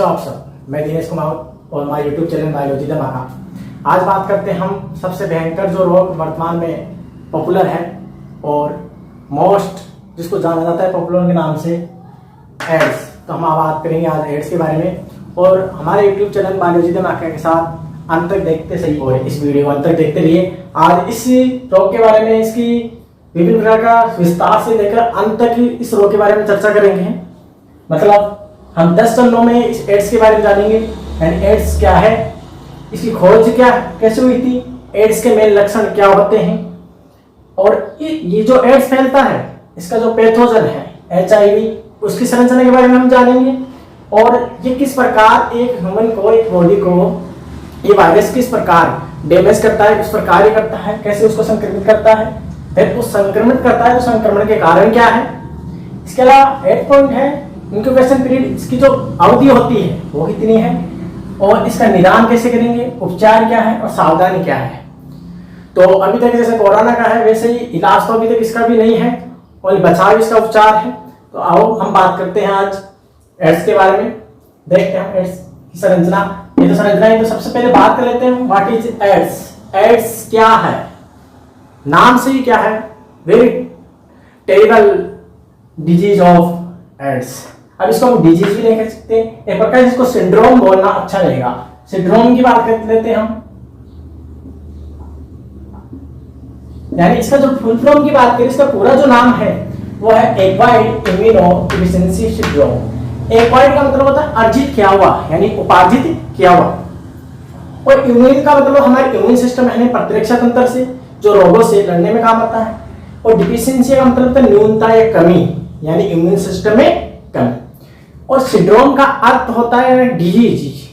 कैसे हो आप सब। मैं दिनेश कुमार और हमारे यूट्यूब चैनल बायोलॉजी धमाका। आज बात करते हैं हम सबसे भयंकर जो रोग वर्तमान में पॉपुलर है और मोस्ट जिसको जाना जाता है पॉपुलर के नाम से एड्स। तो हम बात करेंगे आज एड्स के बारे में और हमारे यूट्यूब चैनल बायोलॉजी धमाका के साथ अंत तक देखते सही और इस वीडियो को अंत तक देखते रहिए। आज इस रोग के बारे में इसकी विभिन्न प्रकार का विस्तार से लेकर अंत तक इस रोग के बारे में चर्चा करेंगे। मतलब हम 10 चरणों में इस एड्स के बारे में जानेंगे। एंड एड्स क्या है, इसकी खोज क्या कैसे हुई थी, एड्स के मेन लक्षण क्या होते हैं और ये जो एड्स फैलता है इसका जो पैथोजन है HIV उसकी संरचना के बारे में हम जानेंगे। और ये किस प्रकार एक ह्यूमन को, एक बॉडी को ये वायरस किस प्रकार डैमेज करता है, किस प्रकार ये करता है, कैसे उसको संक्रमित करता है, फिर वो संक्रमित करता है तो संक्रमण के कारण क्या है। इसके अलावा 8 पॉइंट है इंक्यूबेशन पीरियड, इसकी जो अवधि होती है वो कितनी है और इसका निदान कैसे करेंगे, उपचार क्या है और सावधानी क्या है। तो अभी तक जैसे कोरोना का है वैसे ही इलाज तो अभी तक इसका भी नहीं है और बचाव इसका उपचार है। तो आओ हम बात करते हैं आज एड्स के बारे में। देखते हैं एड्स की संरचना। ये तो संरचना है, तो सबसे पहले बात कर लेते हैं व्हाट इज एड्स। एड्स क्या है, नाम से ही क्या है, very terrible disease of AIDS. अब इसको हम डिजीज भी नहीं कह सकते, एक प्रकार इसको सिंड्रोम बोलना अच्छा रहेगा। सिंड्रोम की बात कर लेते हैं हम, यानी इसका जो फुल फॉर्म की बात करें, इसका पूरा जो नाम है वो है एक्वायर्ड इम्यूनोडेफिशिएंसी सिंड्रोम। एक्वायर्ड का मतलब होता है अर्जित किया हुआ, यानी उपार्जित किया हुआ। और इम्यून का मतलब हमारे इम्यून सिस्टम है प्रतिरक्षा तंत्र से जो रोगों से लड़ने में काम आता है। और डिफिशिएंसी का मतलब होता है न्यूनता या कमी, यानी इम्यून सिस्टम में कमी। और सिंड्रोम का अर्थ होता है डिजीज।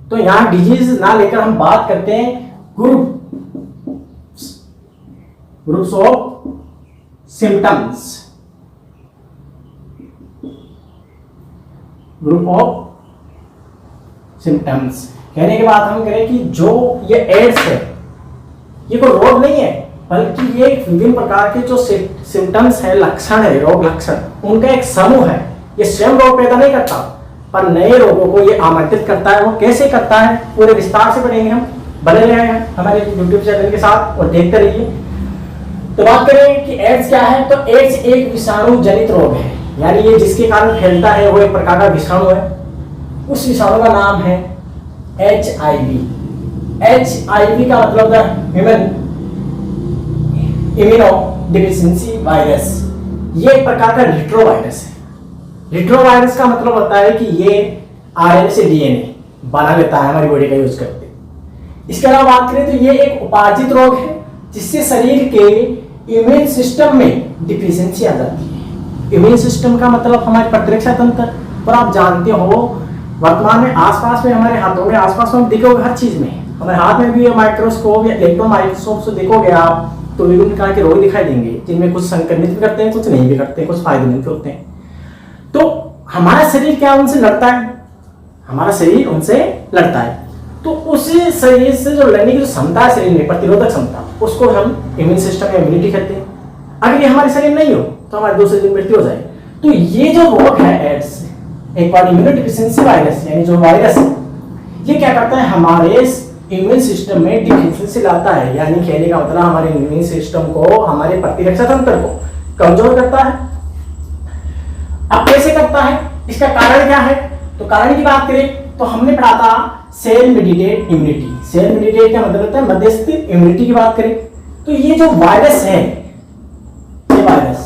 तो यहां डिजीज ना लेकर हम बात करते हैं groups of symptoms, group of symptoms. कहने के बाद हम करें कि जो ये एड्स है ये कोई रोग नहीं है, बल्कि ये विभिन्न प्रकार के जो सिम्टम्स है, लक्षण है, रोग लक्षण, उनका एक समूह है। ये स्वयं रोग पैदा नहीं करता पर नए रोगों को ये आमंत्रित करता है। वो कैसे करता है पूरे विस्तार से पढ़ेंगे हम। बने रहे हैं हमारे यूट्यूब चैनल के साथ और देखते रहिए। तो बात करें कि एड्स क्या है, तो एड्स एक विषाणु जनित रोग है, यानी ये जिसके कारण फैलता है वो एक प्रकार का विषाणु है। उस विषाणु का नाम है HIV। HIV का मतलब है ह्यूमन इम्यूनोडेफिशिएंसी वायरस। ये एक प्रकार का रिट्रो वायरस है। रिट्रो वायरस का मतलब होता है कि ये RNA से DNA बना लेता है, हमारी बॉडी का यूज करते। इसके अलावा बात करें तो ये एक उपार्जित रोग है जिससे शरीर के इम्यून सिस्टम में डिफिशिएंसी आ जाती है। इम्यून सिस्टम का मतलब हमारे प्रतिरक्षा तंत्र। पर आप जानते हो वर्तमान में आसपास में, हमारे हाथों में, आसपास में देखोगे हर चीज में, हमारे हाथ में भी माइक्रोस्कोप या इलेक्ट्रॉन माइक्रोस्कोप से देखोगे आप तो विभिन्न प्रकार के रोग दिखाई देंगे, जिनमें कुछ संक्रमित भी करते हैं, कुछ नहीं भी करते हैं, कुछ फायदेमंद होते हैं। तो हमारा शरीर क्या उनसे लड़ता है, हमारा शरीर उनसे लड़ता है। तो उसी शरीर से जो लड़ने की जो क्षमता है शरीर में, प्रतिरोधक क्षमता, उसको हम इम्यून सिस्टम या इम्यूनिटी कहते हैं। अगर ये हमारे शरीर नहीं हो तो हमारे दूसरे दिन मृत्यु हो जाए। तो ये जो रोग है एड्स, एक बार इम्यूनोडेफिशिएंसी वायरस, यानी जो वायरस है ये क्या करता है, हमारे इम्यून सिस्टम में डिफिशिएंसी लाता है। यानी कहने का मतलब हमारे इम्यून सिस्टम को, हमारे प्रतिरक्षा तंत्र को कमजोर करता है। अब कैसे करता है, इसका कारण क्या है, तो कारण की बात करें तो हमने पढ़ा था cell mediated immunity. Cell mediated का मतलब होता है मध्यस्थ इम्यूनिटी की बात करें तो ये जो वायरस है, ये वायरस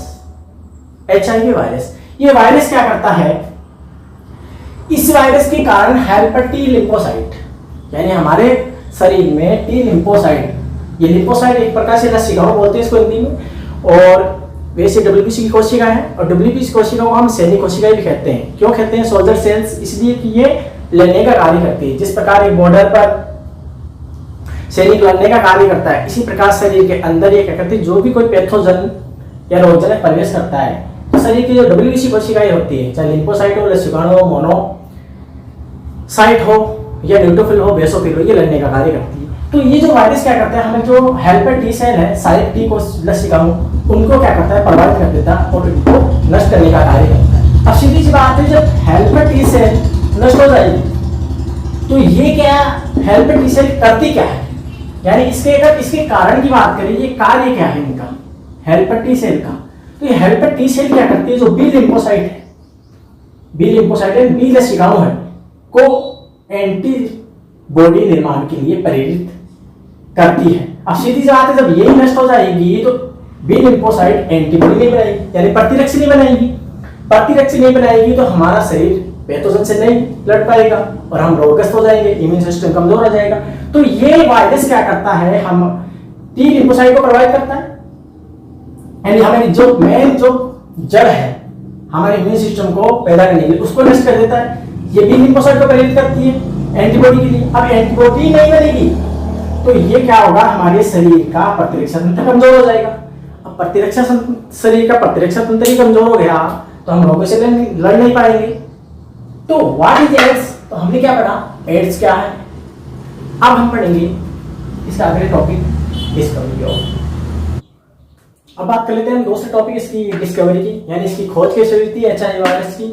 HIV वायरस, ये वायरस क्या करता है, इस वायरस के कारण हेल्पर T लिम्फोसाइट, यानी हमारे शरीर में T लिम्फोसाइट, ये लिम्फोसाइट एक प्रकार से रसिकाओं बोलते हैं इसको हिंदी में। और वैसे WBC की कोशिका है और WBC कोशिका को हम सैनिक कोशिका भी कहते हैं। क्यों कहते हैं सोल्जर सेल्स, इसलिए कि ये लड़ने का कार्य करती है। जिस प्रकार एक बॉर्डर पर सैनिक लड़ने का कार्य करता है, इसी प्रकार शरीर के अंदर ये क्या करती है, जो भी कोई पैथोजन या रोगजनक प्रवेश करता है तो शरीर की जो WBC कोशिकाएं होती है, चाहे लिम्फोसाइट हो, लसिकाणु हो, मोनोसाइट हो या न्यूट्रोफिल हो, बेसोफिल हो, ये लड़ने का कार्य करती है। तो ये जो वायरस क्या करता है, हमें जो हेल्पर T सेल है, साइड T को लसिकाणु, उनको क्या करता है, प्रभावित कर देता है और उनको नष्ट करने का कार्य करता है। अब सीधी सी बात है, जब हेल्पर T सेल नष्ट हो जाएगी। तो ये क्या हेल्पर टी सेल करती क्या है, यानी इसके अगर इसके कारण की बात करें, ये कार्य क्या है इनका हेल्पर टी सेल का। तो ये हेल्पर टी सेल क्या करती है, जो बी लिम्फोसाइट है, बी लिम्फोसाइट है, बी लसिकाओं है को एंटीबॉडी निर्माण के लिए प्रेरित करती है। अब सीधी सी बात है, जब यही नष्ट हो जाएगी तो बी लिम्फोसाइट एंटीबॉडी नहीं बनाएगी, यानी प्रतिरक्षी नहीं बनाएगी। प्रतिरक्षी नहीं बनाएगी तो हमारा शरीर पैथोजन से नहीं लड़ पाएगा और हम रोगग्रस्त हो जाएंगे, इम्यून सिस्टम कमजोर हो जाएगा। तो ये वायरस क्या करता है, हम टी लिम्फोसाइट को प्रभावित करता है, यानी हमारी जो मेन जो जड़ है हमारे इम्यून सिस्टम को पैदा करने के लिए उसको नष्ट कर देता है। ये बी लिम्फोसाइट को प्रेरित करती है एंटीबॉडी के लिए। अब एंटीबॉडी नहीं बनेगी तो ये क्या होगा, हमारे शरीर का प्रतिरक्षा तंत्र कमजोर हो जाएगा। अब प्रतिरक्षा शरीर का प्रतिरक्षा तंत्र ही कमजोर हो गया तो हम रोगों से लड़ नहीं पाएंगे। तो व्हाट इज एड्स, तो हमने क्या पढ़ा, एड्स क्या है। अब हम पढ़ेंगे इसका अगले टॉपिक डिस्कवरी ऑफ। अब बात कर लेते हैं हम दूसरे टॉपिक इसकी डिस्कवरी की, यानी इसकी खोज कैसे हुई थी एचआईवी वायरस की।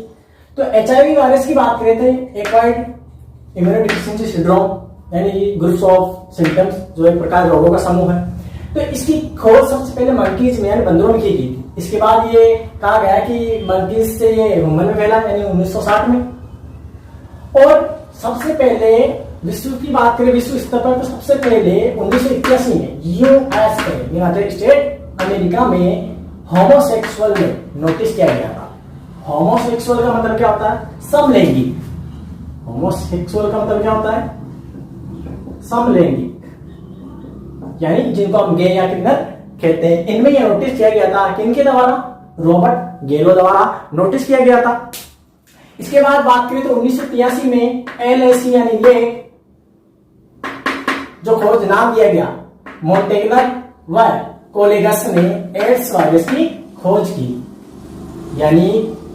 तो एचआईवी वायरस की बात करें थे एक्वायर्ड इम्यूनोडेफिशिएंसी सिंड्रोम, यानी ग्रुप्स ऑफ सिम्टम्स, जो एक प्रकार रोगों का समूह है। तो इसकी खोज सबसे पहले मंकीज में यानी बंदरों में की गई थी। इसके बाद ये कहा गया कि मंकीज से ये ह्यूमन में फैला, यानी 1960 में। और सबसे पहले विश्व की बात करें विश्व स्तर पर तो सबसे पहले 1981 में यूएसए यूनाइटेड स्टेट अमेरिका में होमोसेक्सुअल में नोटिस किया गया था। होमोसेक्सुअल का मतलब क्या होता है, समलैंगिक। होमोसेक्सुअल का मतलब क्या होता है, समलैंगिक, यानी जिनको हम गे या किन्नर कहते हैं। इनमें यह नोटिस किया गया था किनके द्वारा, रॉबर्ट गेलो द्वारा नोटिस किया गया था। इसके बाद बात करें तो 1983 में एलएसी यानी ये जो खोज नाम दिया गया, मोंटेगनर व कोलेगस ने एड्स वायरस की खोज की। यानी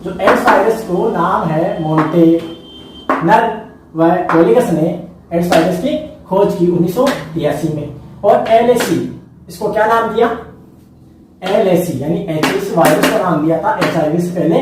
जो एड्स वायरस को नाम है मोंटेगनर व कोलेगस ने एड्स वायरस की खोज की 1983 में। और एलएसी इसको क्या नाम दिया, एलएसी यानी एचआईवी वायरस का नाम दिया था एचआईवी से पहले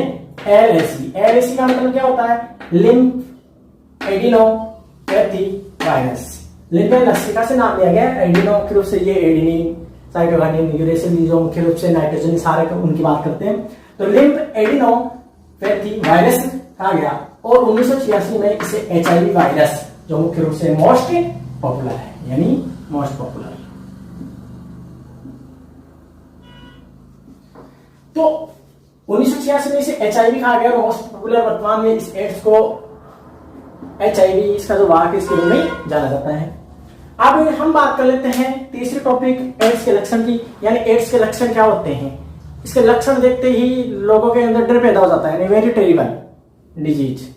एलएसी। एलएसी का मतलब क्या होता है, लिम्फ एडिनोपैथी वायरस। लिम्फ लसिका से नाम दिया गया, एडिनो के रूप से ये एडिनिन साइटोकाइनिन यूरेसिल जो मुख्य रूप से नाइट्रोजन सारे उनकी बात करते हैं। तो लिम्फ एडिनोपैथी वायरस कहा गया। और 1986 में इसे एचआईवी वायरस जो मुख्य रूप से मोस्ट पॉपुलर है, यानी मोस्ट पॉपुलर। तो 1986 में इसे एचआईवी कहा गया और मोस्ट पॉपुलर वर्तमान में इस एड्स को एचआईवी इसका जो वाहक इसके रूप में जाना जाता है। अब हम बात कर लेते हैं तीसरे टॉपिक एड्स के लक्षण की, यानी एड्स के लक्षण क्या होते हैं। इसके लक्षण देखते ही लोगों के अंदर डर पैदा हो जाता है, वेरी टेरिबल डिजीज।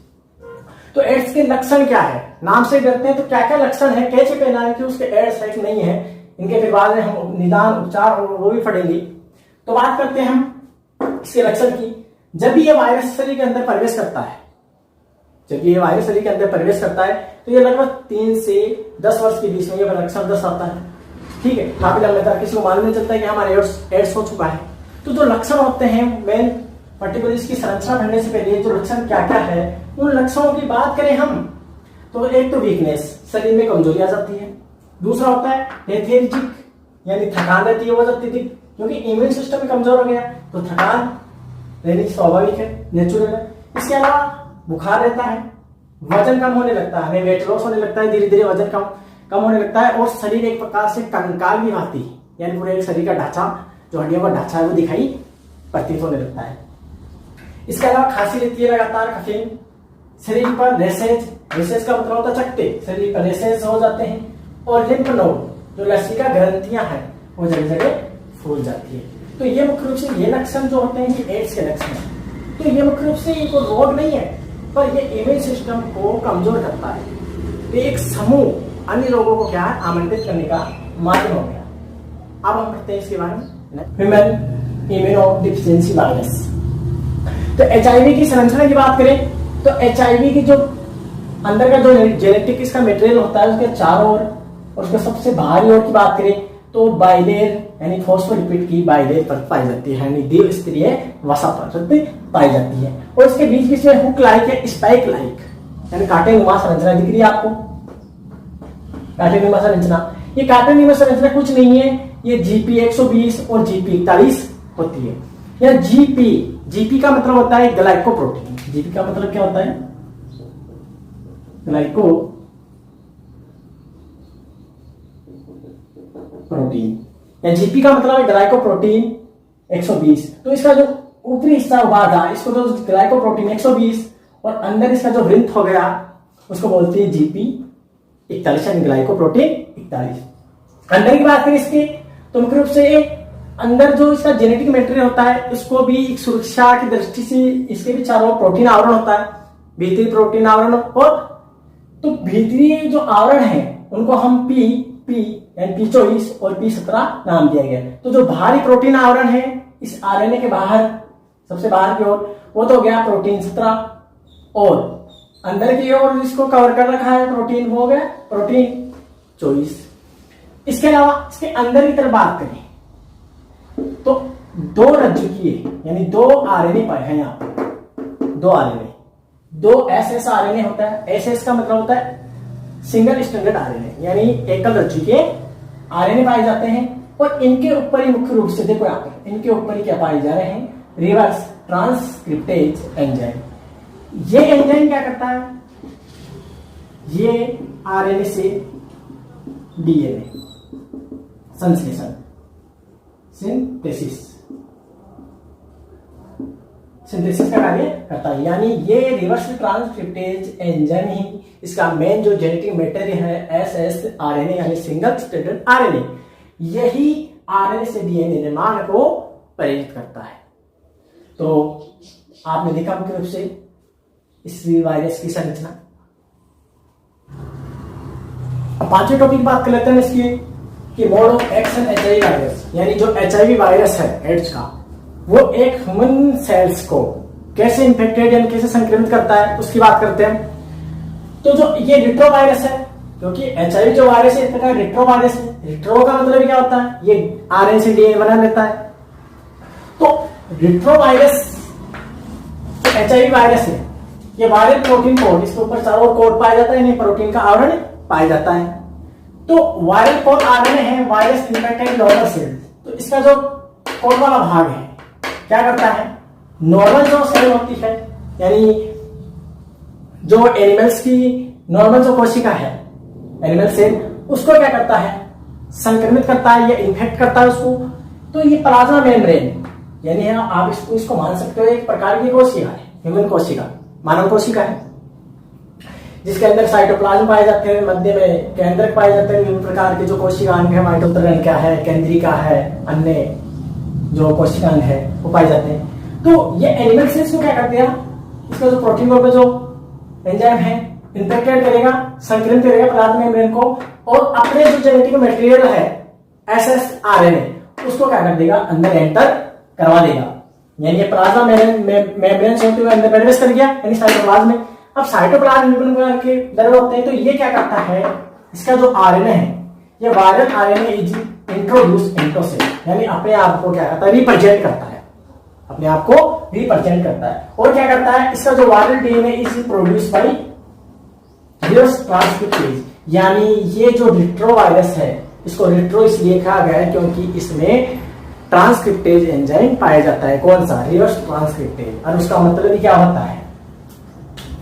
तो एड्स के लक्षण क्या है, नाम से डरते हैं तो क्या क्या लक्षण है, कैसे पहचाने कि उसके एड्स है कि नहीं है, इनके फिर बाद में हम निदान उपचार और वो भी पढ़ेंगे। तो बात करते हैं हम इसके लक्षण की। जब भी ये वायरस शरीर के अंदर प्रवेश करता है, जब ये वायरस शरीर के अंदर प्रवेश करता है तो ये लगभग 3 से 10 वर्ष के बीच में ये लक्षण दर्शाता है। ठीक है, काफी लंबा किसी को मालूम नहीं चलता है कि हमारे एड्स हो चुका है। तो जो लक्षण होते हैं मेन पर्टिकुलर इसकी संरचना पढ़ने से पहले जो लक्षण क्या क्या है उन लक्षणों की बात करें हम, तो एक तो वीकनेस, शरीर में कमजोरी आ जाती है। दूसरा होता है लेथेर्जिक यानी थकान रहती है, वो जाती थी क्योंकि इम्यून सिस्टम कमजोर हो गया तो थकान रहनी स्वाभाविक है, नेचुरल है। इसके अलावा बुखार रहता है, वजन कम होने लगता है, हमें वेट लॉस होने लगता है, धीरे धीरे वजन कम होने लगता है। और शरीर एक प्रकार से कंकाल भी आती है, यानी पूरे शरीर का ढांचा जो हड्डियों का ढांचा है वो दिखाई प्रतीत होने लगता है। इसके अलावा खांसी रहती है लगातार, कफिंग, शरीर पर रेसेज, रेसेज का मतलब होता है चकते, शरीर पर रेसेज हो जाते हैं। और लिम्फ नोड जो लसिका ग्रंथियां हैं वो जगह जगह फूल जाती है। तो ये मुख्य रूप से ये लक्षण जो होते हैं ये एड्स के लक्षण हैं। तो ये मुख्य रूप से ये कोई रोग नहीं है पर ये इम्यून सिस्टम को कमजोर करता है। तो एक समूह अन्य रोगों को क्या है आमंत्रित करने का माध्यम हो गया। अब हम पढ़ते हैं इसके बारे में, ह्यूमन इम्यूनोडेफिशिएंसी वायरस। तो एचआईवी की संरचना की बात करें तो एचआईवी की जो अंदर का जो जेनेटिक इसका मटेरियल होता है उसके चारों ओर, और उसके सबसे बाहरी ओर की बात करें तो बाइलेयर यानी फॉस्फोलिपिड की बाइलेयर परत पाई जाती है, यानी द्विस्तरीय वसा परत पाई जाती है। और इसके बीच बीच में हुक लाइक या स्पाइक लाइक यानी कांटेनुमा संरचना दिख रही है आपको, कांटेनुमा संरचना। ये कांटेनुमा संरचना कुछ नहीं है, ये जीपी 120 और जीपी 41 होती है। या जीपी का मतलब होता है ग्लाइकोप्रोटीन। जीपी का मतलब क्या होता है? ग्लाइकोप्रोटीन। या जीपी का मतलब है ग्लाइकोप्रोटीन 120। तो इसका जो ऊपरी हिस्सा हुआ था इसको तो ग्लाइकोप्रोटीन 120 और अंदर इसका जो वृंत हो गया उसको बोलते हैं जीपी 41 यानी ग्लाइकोप्रोटीन 41। अंदर की बात करें इसके तो मुख्य रूप से अंदर जो इसका जेनेटिक मैटेरियल होता है उसको भी एक सुरक्षा की दृष्टि से इसके भी चारों प्रोटीन आवरण होता है, भीतरी प्रोटीन आवरण। और तो भीतरी जो आवरण है उनको हम P24 और P17 नाम दिया गया। तो जो बाहरी प्रोटीन आवरण है इस आरएनए के बाहर, सबसे बाहर की ओर, वो तो गया प्रोटीन 17 और अंदर की ओर जिसको कवर कर रखा है प्रोटीन, वो हो गया प्रोटीन 24। इसके अलावा इसके अंदर की तरफ बात करें तो दो रज्जुकीय यानी 2 आरएनए पाए हैं यहाँ पर, 2 आरएनए, 2 एसएस आरएनए होता है। एसएस का मतलब होता है सिंगल स्टैंडर्ड आरएनए, यानी एकल रज्जुकीय आरएनए पाए जाते हैं। और इनके ऊपर ही मुख्य रूप से देखो यहाँ पर इनके ऊपर ही क्या पाए जा रहे हैं? Reverse transcriptase enzyme. ये एंजाइम क्या करता है? ये आरएनए से डीएनए संश्लेषण, सिंथेसिस का कार्य करता है। यानी ये रिवर्स ट्रांसक्रिप्टेज एंजाइम ही इसका मेन जो जेनेटिक मैटेरियल है एसएस आरएनए यानी सिंगल स्टैंडर्ड आरएनए, यही आरएनए से डीएनए निर्माण को प्रेरित करता है। तो आपने देखा मुख्य रूप से इस वायरस की संरचना। पांचवें टॉपिक बात कर लेते हैं इसकी कि mode of action HIV virus, यानी जो एचआईवी वायरस है एड्स का, वो एक ह्यूमन सेल्स को कैसे इन्फेक्टेड यानी कैसे संक्रमित करता है उसकी बात करते हैं। तो जो ये रिट्रो वायरस है, क्योंकि एचआईवी जो वायरस है इसका रिट्रो वायरस है। रिट्रो का मतलब क्या होता है? ये आरएनए से डीएनए बना लेता है। तो रिट्रो वायरस एचआईवी वायरस है, ये वायरल प्रोटीन कोड, इसके ऊपर चारों कोड पाया जाता है, यानी प्रोटीन का आवरण पाया जाता है। तो वायरल कोड आरएनए है वायरस इन्फेक्टेड नॉर्मल सेल। तो इसका जो कोड वाला भाग है क्या करता है? नॉर्मल जो सेल होती है यानी जो एनिमल्स की नॉर्मल जो कोशिका है एनिमल सेल, उसको क्या करता है? संक्रमित करता है या इन्फेक्ट करता है उसको। तो ये प्लाज्मा मेम्ब्रेन यानी आप इसको मान सकते हो एक प्रकार की कोशिका है, ह्यूमन कोशिका, मानव कोशिका है, जिसके अंदर साइटोप्लाज्म पाए जाते हैं, मध्य में केंद्रक पाए जाते हैं। विभिन्न प्रकार के जो कोशिका अंग है, माइटोकॉन्ड्रिया का है, केंद्रिका है, अन्य जो कोशिका अंग है वो पाए जाते हैं। तो ये एनिमल सेल्स को क्या करते हैं? इसका जो प्रोटीन ग्रुप जो एंजाइम है इन्फेक्टेड करेगा, संक्रमित करेगा प्लाज्मा मेम्ब्रेन को और अपने जो जेनेटिक मटेरियल है एसएस आरएनए उसको क्या कर देगा? अंदर एंटर करवा देगा। यानी ये प्लाज्मा मेम्ब्रेन से होते हुए अंदर प्रवेश कर गया यानी साइटोप्लाज्म में। अब साइटोप्लाज्म विभिन्न प्रकार के द्रव्य होते हैं, तो ये क्या करता है? इसका जो आरएनए है ये viral RNA is introduce into cell, यानी अपने आप को क्या करता है? रिप्रेजेंट करता है, अपने आप को रिप्रेजेंट करता है। और क्या करता है? इसका जो viral DNA is produce bye reverse transcriptase, यानी ये जो रिट्रो वायरस है इसको रिट्रो इसलिए कहा गया है क्योंकि इसमें ट्रांसक्रिप्टेज एंजाइम पाया जाता है। कौन सा? Reverse transcriptase. और उसका मतलब क्या होता है?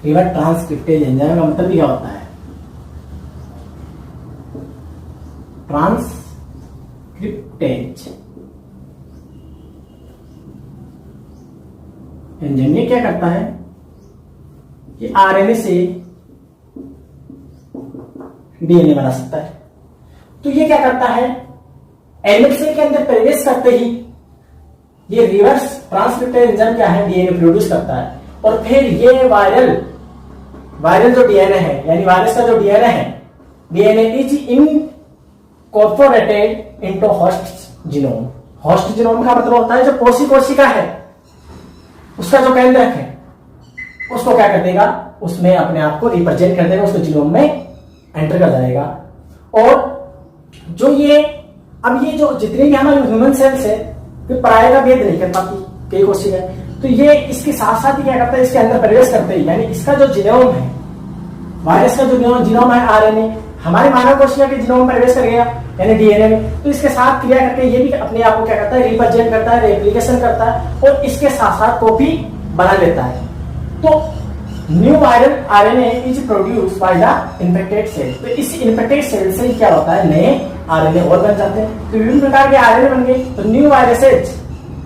रिवर्स ट्रांसक्रिप्टेज एंजाइम का मतलब क्या होता है? ट्रांसक्रिप्टेज एंजाइम ये क्या करता है? ये आरएनए से डीएनए बना सकता है। तो ये क्या करता है? एनिमल सेल के अंदर प्रवेश करते ही ये रिवर्स ट्रांसक्रिप्टेज एंजाइम क्या है? डीएनए प्रोड्यूस करता है। और फिर ये वायरल जो डीएनए है यानी वायरस का जो डीएनए है, DNA is incorporated into host genome. Host genome का मतलब होता है जो कोशिका है उसका जो केंद्रक है उसको क्या कर देगा? उसमें अपने आप को रिप्रेजेंट कर देगा, उसको जीनोम में एंटर कर जाएगा। और जो ये अब ये जो जितने भी हमारे ह्यूमन सेल्स है फिर पराये का भेद नहीं कर पाती कई कोशिकाएं, तो ये इसके साथ साथ ही क्या करता है? इसके अंदर प्रवेश करते ही यानी इसका जो जीनोम है वायरस का जो जीनोम है आरएनए हमारे मानव कोशिका के जीनोम में प्रवेश कर गया यानी डीएनए में, तो इसके साथ क्रिया करके ये भी अपने आप को क्या करता है, रिप्रेजेंट करता है, रेप्लिकेशन करता है और इसके साथ साथ कॉपी बना लेता है। तो new viral RNA is produce by the infected cell. तो इस इन्फेक्टेड सेल से क्या होता है, नए आरएनए और बन जाते हैं। तो विभिन्न प्रकार के आरएनए बन गए, तो न्यू वायरसेज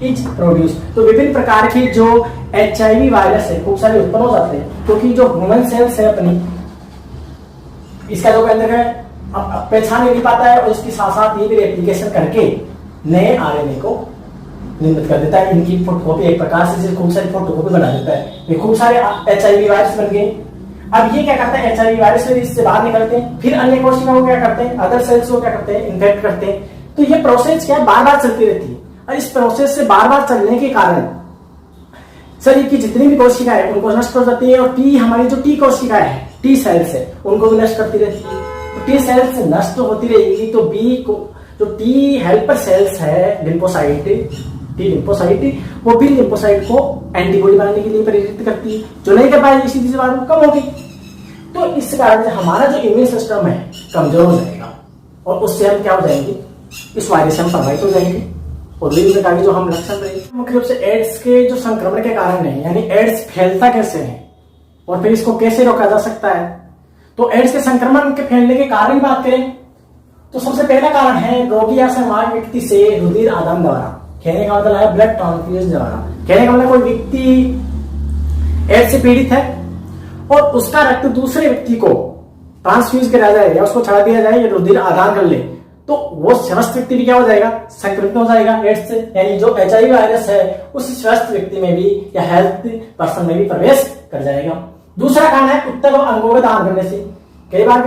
इज प्रोड्यूस। तो विभिन्न प्रकार की जो एचआईवी वायरस है खूब सारे उत्पन्न हो जाते हैं, क्योंकि जो ह्यूमन सेल्स है अपनी, इसका जो केंद्र है पहचान नहीं पाता है और इसके साथ साथ ये भी रेप्लिकेशन करके नए आरएनए को निर्मित कर देता है। इनकी फोटोकॉपी एक प्रकार से खूब सारी फोटोकॉपी बना देता है। ये खूब सारे एचआईवी वायरस बन गए। अब ये क्या करता है, एचआईवी वायरस से इससे बाहर निकलते हैं, फिर अन्य कोशिकाओं को क्या करते हैं, अदर सेल्स को क्या करते हैं, इन्फेक्ट करते हैं। तो ये प्रोसेस क्या बार बार चलती रहती है और इस प्रोसेस से बार बार चलने के कारण शरीर की जितनी भी कोशिका है उनको नष्ट कर जाती है। और टी हमारी जो टी कोशिका है, टी सेल्स है, उनको भी नष्ट करती रहती है। तो टी सेल्स नष्ट होती रहेगी तो बी को जो टी हेल्पर सेल्स है, लिम्फोसाइट, टी लिम्फोसाइट, वो भी लिम्फोसाइट को एंटीबॉडी बनाने के लिए प्रेरित करती है, जो नहीं कर पाएगी इसी बीमारी कम होगी। तो इस कारण से हमारा जो इम्यून सिस्टम है कमजोर हो जाएगा और उससे हम क्या हो जाएंगे, इस वायरस से हम प्रभावित हो जाएंगे और विभिन्न प्रकार के जो हम लक्षण रहेंगे। मुख्य रूप से एड्स के जो संक्रमण के कारण है, यानी एड्स फैलता कैसे है और फिर इसको कैसे रोका जा सकता है। तो एड्स के संक्रमण के फैलने के कारण की बात करें तो सबसे पहला कारण है रोगी या संक्रमित व्यक्ति से रुधिर आदान द्वारा। कहने का मतलब है ब्लड ट्रांसफ्यूजन द्वारा। कहने का मतलब कोई व्यक्ति एड्स से पीड़ित है और उसका रक्त दूसरे व्यक्ति को ट्रांसफ्यूज करा जाए या उसको चढ़ा दिया जाए या रुधिर आदान कर ले, तो वो स्वस्थ व्यक्ति भी क्या हो जाएगा, संक्रमित हो जाएगा एड्स से। यानी जो एचआईवी वायरस है उस स्वस्थ व्यक्ति में भी या हेल्थ पर्सन में भी प्रवेश कर जाएगा। दूसरा कारण है उत्तक अंगों का दान करने से। कई बार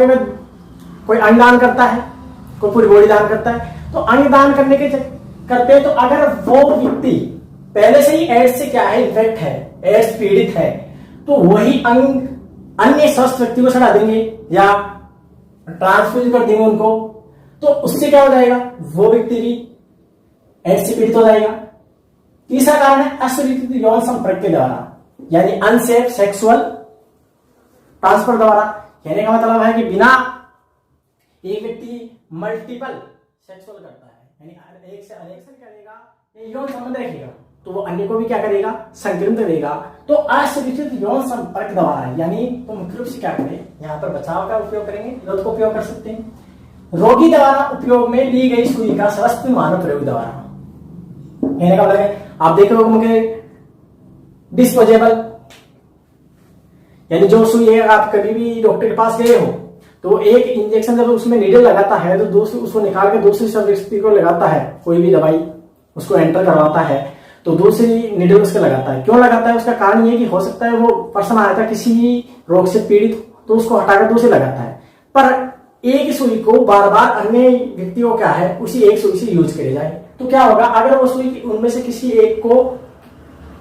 कोई अंग दान करता है, कोई पूरी बॉडी दान करता है, तो अंग दान करने के करते हैं तो अगर वो व्यक्ति पहले से ही एड्स से क्या है, इन्फेक्ट है, एड्स पीड़ित है, तो वही अंग अन्य स्वस्थ व्यक्ति को चढ़ा देंगे या ट्रांसफ्यूज कर देंगे उनको, तो उससे क्या हो जाएगा, वो व्यक्ति भी एड्स से पीड़ित हो जाएगा। तीसरा कारण है असुरक्षित यौन संपर्क के द्वारा, यानी अनसेफ सेक्सुअल ट्रांसफर द्वारा। कहने का मतलब है कि बिना एक व्यक्ति मल्टीपल सेक्सुअल करता है, यानी एक से अनेक से करेगा, यौन संबंध रखेगा, तो वो अन्य को भी क्या करेगा, संक्रमित करेगा। तो असुरक्षित यौन संपर्क द्वारा, यानी तो मुख्य रूप से क्या करें, यहाँ पर बचाव का उपयोग करेंगे, विरोध का उपयोग कर सकते हैं। रोगी द्वारा उपयोग में ली गई सुई का स्वस्थ मानव प्रयोग द्वारा। कहने का मतलब है आप देख रहे हो डिस्पोजेबल, यानी जो सुई है, आप कभी भी डॉक्टर के पास गए हो तो एक इंजेक्शन जब उसमें नीडल लगाता है तो दूसरी उसको निकाल के दूसरी व्यक्ति को लगाता है, कोई भी दवाई उसको एंटर करवाता है तो दूसरी नीडल उसके लगाता है। क्यों लगाता है, उसका कारण ये कि हो सकता है वो पर्सन आया था किसी रोग से पीड़ित, तो उसको हटाकर दूसरे लगाता है। पर एक सुई को बार बार अन्य व्यक्तियों क्या है उसी एक सुई से यूज करे जाए तो क्या होगा, अगर वो सुई उनमें से किसी एक को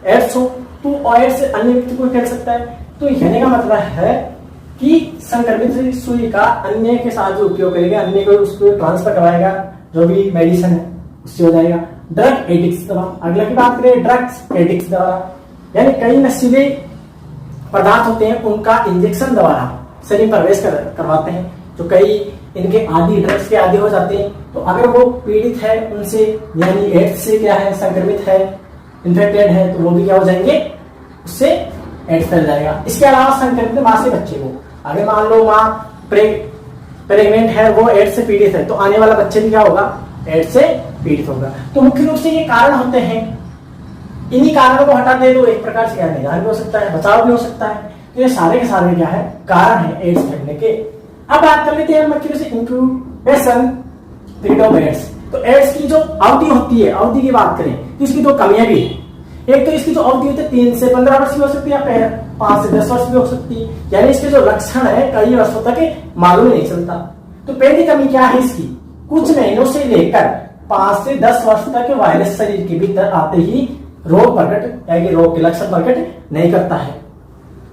एड्स हो तो एड्स से अन्य व्यक्ति को फैल सकता है। तो कहने का मतलब है कि संक्रमित सुई का अन्य के साथ जो उपयोग करेगा, अन्य को उसको ट्रांसफर करवाएगा, जो भी मेडिसिन है उससे हो जाएगा। ड्रग एडिक्स द्वारा, अगला की बात करें ड्रग्स एडिक्स द्वारा, यानी कई नशीले पदार्थ होते हैं उनका इंजेक्शन द्वारा शरीर में प्रवेश करवाते हैं, जो कई इनके आदि ड्रग्स के आदि हो जाते हैं। तो अगर वो पीड़ित है उनसे, यानी एड्स से क्या है, संक्रमित है, इन्फेक्टेड है, तो वो भी क्या हो जाएंगे, उससे एड्स फैल जाएगा। इसके अलावा संक्रमित मां से बच्चे को, अगर मान लो मां प्रेग्नेंट है, वो एड्स से पीड़ित है, तो आने वाला बच्चे भी क्या होगा, एड्स से पीड़ित होगा। तो मुख्य रूप से ये कारण होते हैं। इन्हीं कारणों को हटा दे तो एक प्रकार से क्या निदान भी हो सकता है, बचाव भी हो सकता है। तो ये सारे के सारे क्या है, कारण है एड्स फैलने के। अब बात कर लेते हैं मुख्य रूप से इंक्यूबेशन पीरियड ऑफ एड्स। तो एड्स की जो अवधि होती है, अवधि की बात करें तो इसकी दो कमियां भी है। एक तो इसकी जो अवधि होती है 3 से 15 वर्ष की हो सकती है, या 5 से 10 वर्ष भी हो सकती है, यानी इसके जो लक्षण है कई वर्षों तक मालूम नहीं चलता। तो पहली कमी क्या है इसकी, कुछ महीनों से लेकर 5 से 10 वर्ष तक वायरस शरीर के भीतर आते ही रोग प्रकट यानी रोग के लक्षण प्रकट नहीं करता है।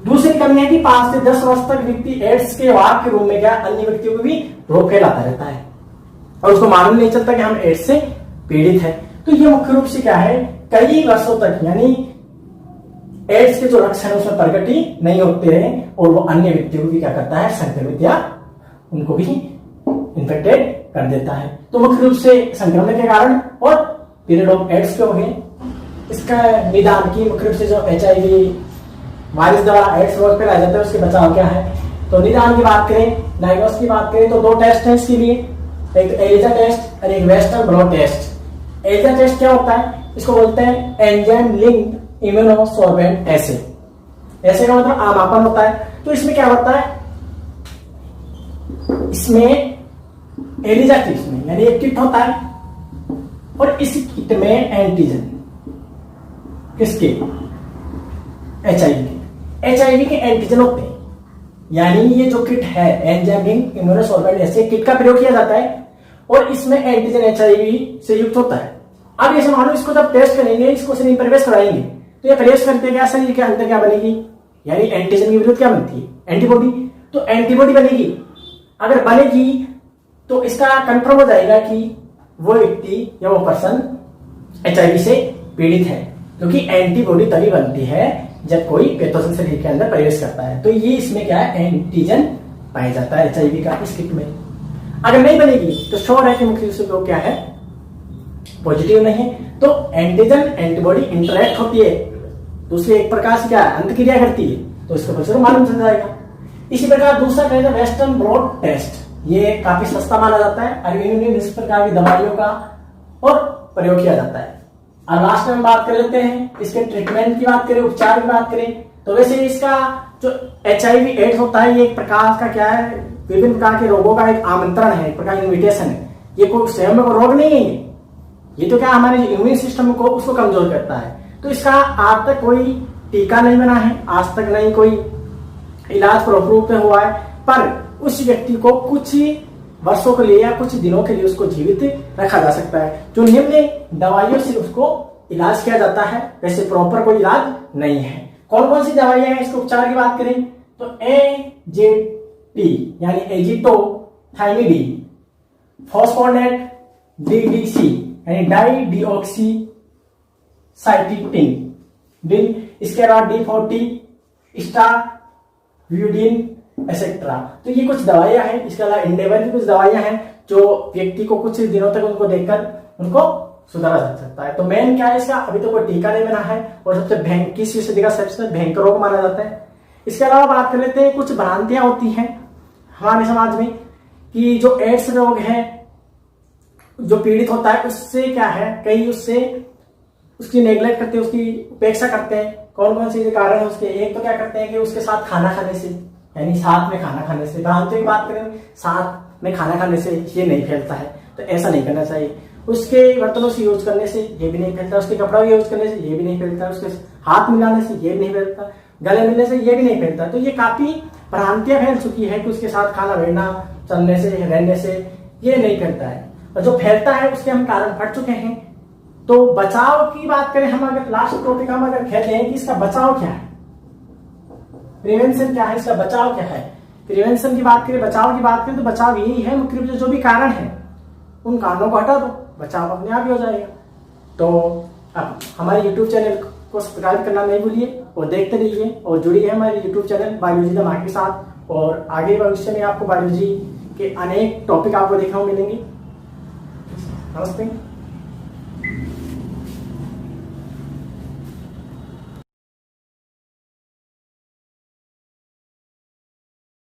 दूसरी कमी है कि 5 से 10 वर्ष तक व्यक्ति एड्स के वाहक के रूप में क्या अन्य व्यक्तियों को भी रोग फैलाता रहता है और उसको मालूम नहीं चलता कि हम एड्स से पीड़ित है। तो ये मुख्य रूप से क्या है, कई वर्षों तक, यानी एड्स के जो लक्षण उसमें प्रकट ही नहीं होते हैं और वो अन्य व्यक्तियों को भी क्या करता है, संक्रमित या उनको भी इन्फेक्टेड कर देता है। तो मुख्य रूप से संक्रमण के कारण और पीरियड ऑफ एड्स के हो गए। इसका निदान की मुख्य रूप से जो HIV वायरस द्वारा एड्स रोग फैलाया जाता है उसके बचाव क्या है। तो निदान की बात करें, डायग्नोस की बात करें तो 2 टेस्ट है इसके लिए, एक एलिजा टेस्ट और एक western blot test. ELISA test क्या होता है, इसको बोलते हैं एंजाइम लिंक्ड इम्यूनोसॉर्बेंट एसे। ऐसे का मतलब आमापन होता है। तो इसमें क्या होता है, इसमें एलिजा किट में यानी एक किट होता है और इस किट में एंटीजन किसके, HIV के एंटीजन होते हैं। यानी ये जो किट है एंजाइम लिंक्ड इम्यूनोसॉर्बेंट एसे किट का प्रयोग किया जाता है और इसमें एंटीजन HIV से युक्त होता है। अब ये मानो इसको जब टेस्ट करेंगे, इसको शरीर में प्रवेश कराएंगे तो ये प्रवेश करते क्या शरीर के अंदर क्या बनेगी, यानी एंटीजन के विरुद्ध क्या बनती है, एंटीबॉडी। तो एंटीबॉडी बनेगी, अगर बनेगी तो इसका कंफर्म हो जाएगा कि वो व्यक्ति या वो पर्सन HIV से पीड़ित है, क्योंकि एंटीबॉडी तभी बनती है जब कोई पैथोजन शरीर के अंदर प्रवेश करता है। तो ये इसमें क्या है, एंटीजन पाया जाता है HIV का इस किट में। अगर नहीं बनेगी तो श्योर है कि मुख्य रूप से लोग क्या है, पॉजिटिव नहीं है। तो एंटीजन एंटीबॉडी इंटरेक्ट होती है, दूसरी एक प्रकार से क्या अंतक्रिया करती है, तो इसका परिसर मालूम चल जाएगा। इसी प्रकार दूसरा कहते हैं वेस्टर्न ब्लॉट टेस्ट। ये काफी सस्ता माना जाता है और इस प्रकार की दवाइयों का और प्रयोग किया जाता है। और लास्ट में हम बात कर लेते हैं इसके ट्रीटमेंट की बात करें, उपचार की बात करें तो वैसे इसका जो HIV एड्स होता है ये एक प्रकार का क्या है, विभिन्न प्रकार के रोगों का एक आमंत्रण है, एक प्रकार इन्विटेशन है। ये कोई स्वयं में रोग नहीं है, ये तो क्या हमारे इम्यून सिस्टम को उसको कमजोर करता है। तो इसका आज तक कोई टीका नहीं बना है, आज तक नहीं कोई इलाज प्रॉपर रूप में हुआ है, पर उस व्यक्ति को कुछ वर्षों के लिए या कुछ दिनों के लिए उसको जीवित रखा जा सकता है। जो निम्न दवाइयों से उसको इलाज किया जाता है, वैसे प्रॉपर कोई इलाज नहीं है। कौन कौन सी दवाइयां हैं, इसके उपचार की बात करें तो AZT यानी एजिटोथाइमिडीन, फॉस्फोनेट DDC यानी डाइडिऑक्सी साइटिटिन, इसके अलावा D40 स्टाविडिन एक्सेट्रा। तो ये कुछ दवाइयां हैं। इसके अलावा इंडेवर की कुछ दवाइयां हैं जो व्यक्ति को कुछ दिनों तक उनको देकर उनको सुधारा जा सकता है। तो मेन क्या है इसका, अभी तो कोई टीका नहीं बना है और सबसे किस सदी का सबसे भयंकर रोग माना जाता है। इसके अलावा बात कर लेते हैं, कुछ भ्रांतियां होती हैं हमारे समाज में कि जो एड्स रोग है, जो पीड़ित होता है उससे क्या है, कई उससे उसकी नेग्लेक्ट करते हैं, उसकी उपेक्षा करते हैं। कौन कौन से कारण है उसके, एक तो क्या करते हैं कि उसके साथ खाना खाने से, यानी साथ में खाना खाने से, भ्रांतियों की बात करें साथ में खाना खाने से ये नहीं फैलता है, तो ऐसा नहीं करना चाहिए। उसके बर्तनों से यूज करने से ये भी नहीं फैलता, उसके कपड़ों का यूज करने से ये भी नहीं फैलता, उसके हाथ मिलाने से ये भी नहीं फैलता, गले मिलने से ये भी नहीं फैलता। तो ये काफी भ्रांतियां फैल चुकी है कि उसके साथ खाना बैठना, चलने से, रहने से ये नहीं फैलता है, और जो फैलता है उसके हम कारण पढ़ चुके हैं। तो बचाव की बात करें, हम अगर लास्ट टॉपिक हम अगर कहते हैं कि इसका बचाव क्या है, प्रिवेंशन क्या है, इसका बचाव क्या है। प्रिवेंशन की बात करें, बचाव की बात करें तो बचाव यही है मुख्य रूप से जो भी कारण है उन कारणों को हटा दो, बचाव अपने आप ही हो जाएगा। तो अब हमारे YouTube चैनल को सब्सक्राइब करना नहीं भूलिए और देखते रहिए और जुड़िए हमारे YouTube channel biology the mark के साथ, और आगे भविष्य में आपको बायोलॉजी के अनेक टॉपिक आपको देखने को मिलेंगे। नमस्ते।